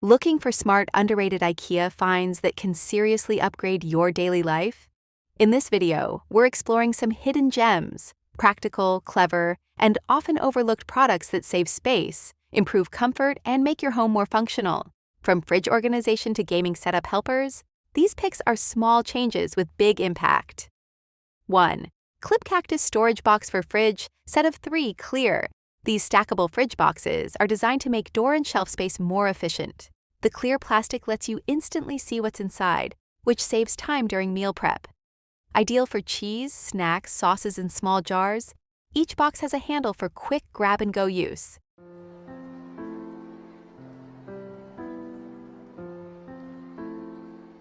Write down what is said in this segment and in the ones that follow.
Looking for smart, underrated IKEA finds that can seriously upgrade your daily life? In this video, we're exploring some hidden gems, practical, clever, and often overlooked products that save space, improve comfort, and make your home more functional. From fridge organization to gaming setup helpers, these picks are small changes with big impact. 1. KLIPPKAKTUS storage box for fridge, set of 3 clear. These stackable fridge boxes are designed to make door and shelf space more efficient. The clear plastic lets you instantly see what's inside, which saves time during meal prep. Ideal for cheese, snacks, sauces, and small jars, each box has a handle for quick grab-and-go use.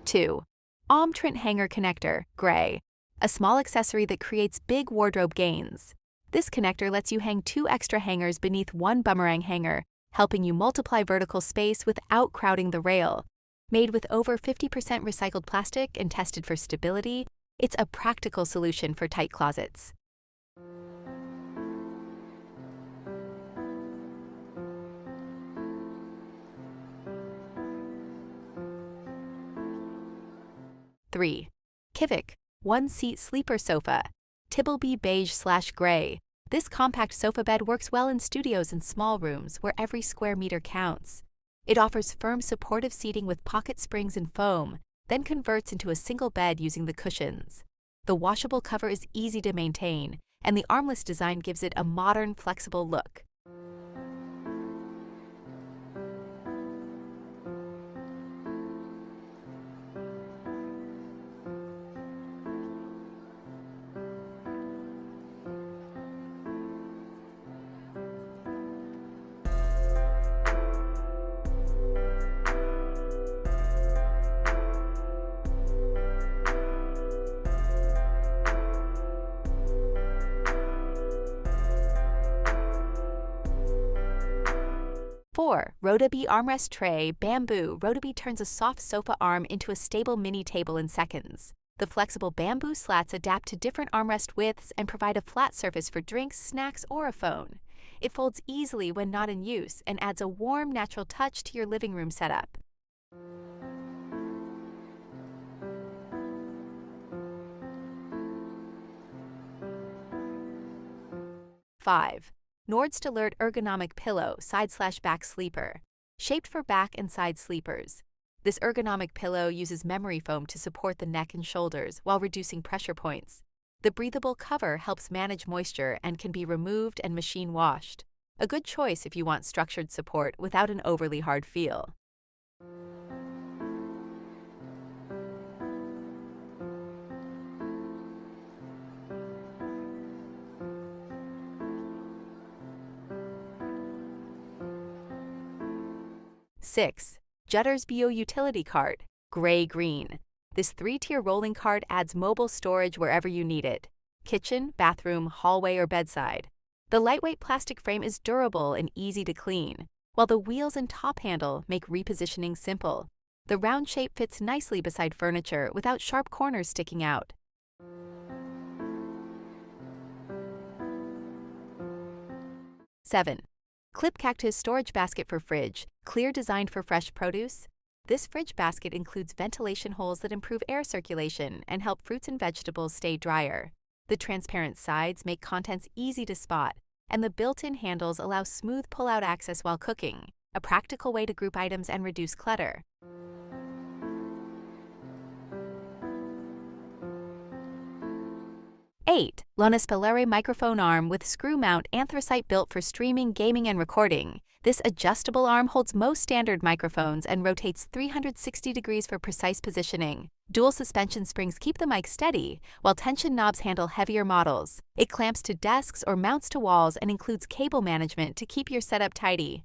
Two, OMTRENT hanger connector, gray, a small accessory that creates big wardrobe gains. This connector lets you hang 2 extra hangers beneath one boomerang hanger, helping you multiply vertical space without crowding the rail. Made with over 50% recycled plastic and tested for stability, it's a practical solution for tight closets. Three, KIVIK, one-seat sleeper sofa, Tibbleby beige/gray. This compact sofa bed works well in studios and small rooms where every square meter counts. It offers firm supportive seating with pocket springs and foam, then converts into a single bed using the cushions. The washable cover is easy to maintain, and the armless design gives it a modern, flexible look. Four, RÖDEBY armrest tray, bamboo. RÖDEBY turns a soft sofa arm into a stable mini table in seconds. The flexible bamboo slats adapt to different armrest widths and provide a flat surface for drinks, snacks, or a phone. It folds easily when not in use and adds a warm, natural touch to your living room setup. Five, NORDSTÅLÖRT ergonomic pillow, side/back sleeper, shaped for back and side sleepers. This ergonomic pillow uses memory foam to support the neck and shoulders while reducing pressure points. The breathable cover helps manage moisture and can be removed and machine washed. A good choice if you want structured support without an overly hard feel. Six, JUTTERSBO utility cart, gray-green. This 3-tier rolling cart adds mobile storage wherever you need it: kitchen, bathroom, hallway, or bedside. The lightweight plastic frame is durable and easy to clean, while the wheels and top handle make repositioning simple. The round shape fits nicely beside furniture without sharp corners sticking out. Seven, KLIPPKAKTUS storage basket for fridge, clear, designed for fresh produce. This fridge basket includes ventilation holes that improve air circulation and help fruits and vegetables stay drier. The transparent sides make contents easy to spot, and the built-in handles allow smooth pull-out access while cooking, a practical way to group items and reduce clutter. 8. NORDSTÅLÖRT microphone arm with screw mount, anthracite, built for streaming, gaming, and recording. This adjustable arm holds most standard microphones and rotates 360 degrees for precise positioning. Dual suspension springs keep the mic steady, while tension knobs handle heavier models. It clamps to desks or mounts to walls and includes cable management to keep your setup tidy.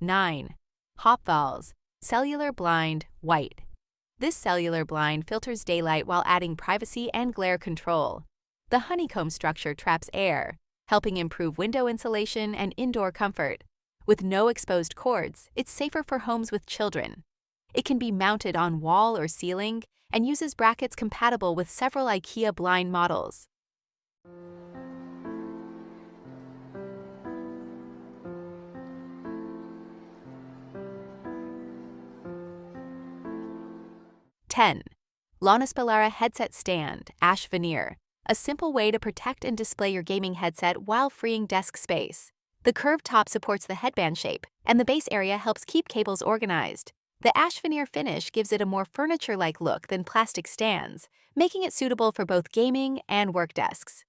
9. Hopfalls, cellular blind, white. This cellular blind filters daylight while adding privacy and glare control. The honeycomb structure traps air, helping improve window insulation and indoor comfort. With no exposed cords, it's safer for homes with children. It can be mounted on wall or ceiling and uses brackets compatible with several IKEA blind models. (10) LONSPELARA Headset Stand, Ash Veneer. A simple way to protect and display your gaming headset while freeing desk space. The curved top supports the headband shape, and the base area helps keep cables organized. The ash veneer finish gives it a more furniture-like look than plastic stands, making it suitable for both gaming and work desks.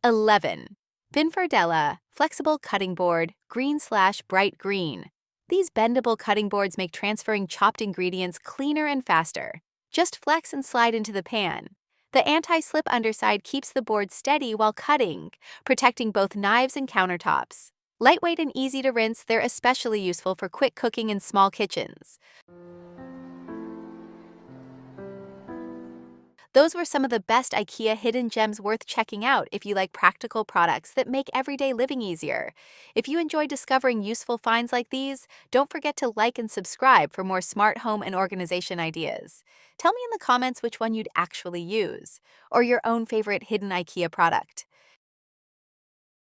11. Finfordella Flexible Cutting Board, green/bright green. These bendable cutting boards make transferring chopped ingredients cleaner and faster. Just flex and slide into the pan. The anti-slip underside keeps the board steady while cutting, protecting both knives and countertops. Lightweight and easy to rinse, they're especially useful for quick cooking in small kitchens. Those were some of the best IKEA hidden gems worth checking out if you like practical products that make everyday living easier. If you enjoy discovering useful finds like these, don't forget to like and subscribe for more smart home and organization ideas. Tell me in the comments which one you'd actually use, or your own favorite hidden IKEA product.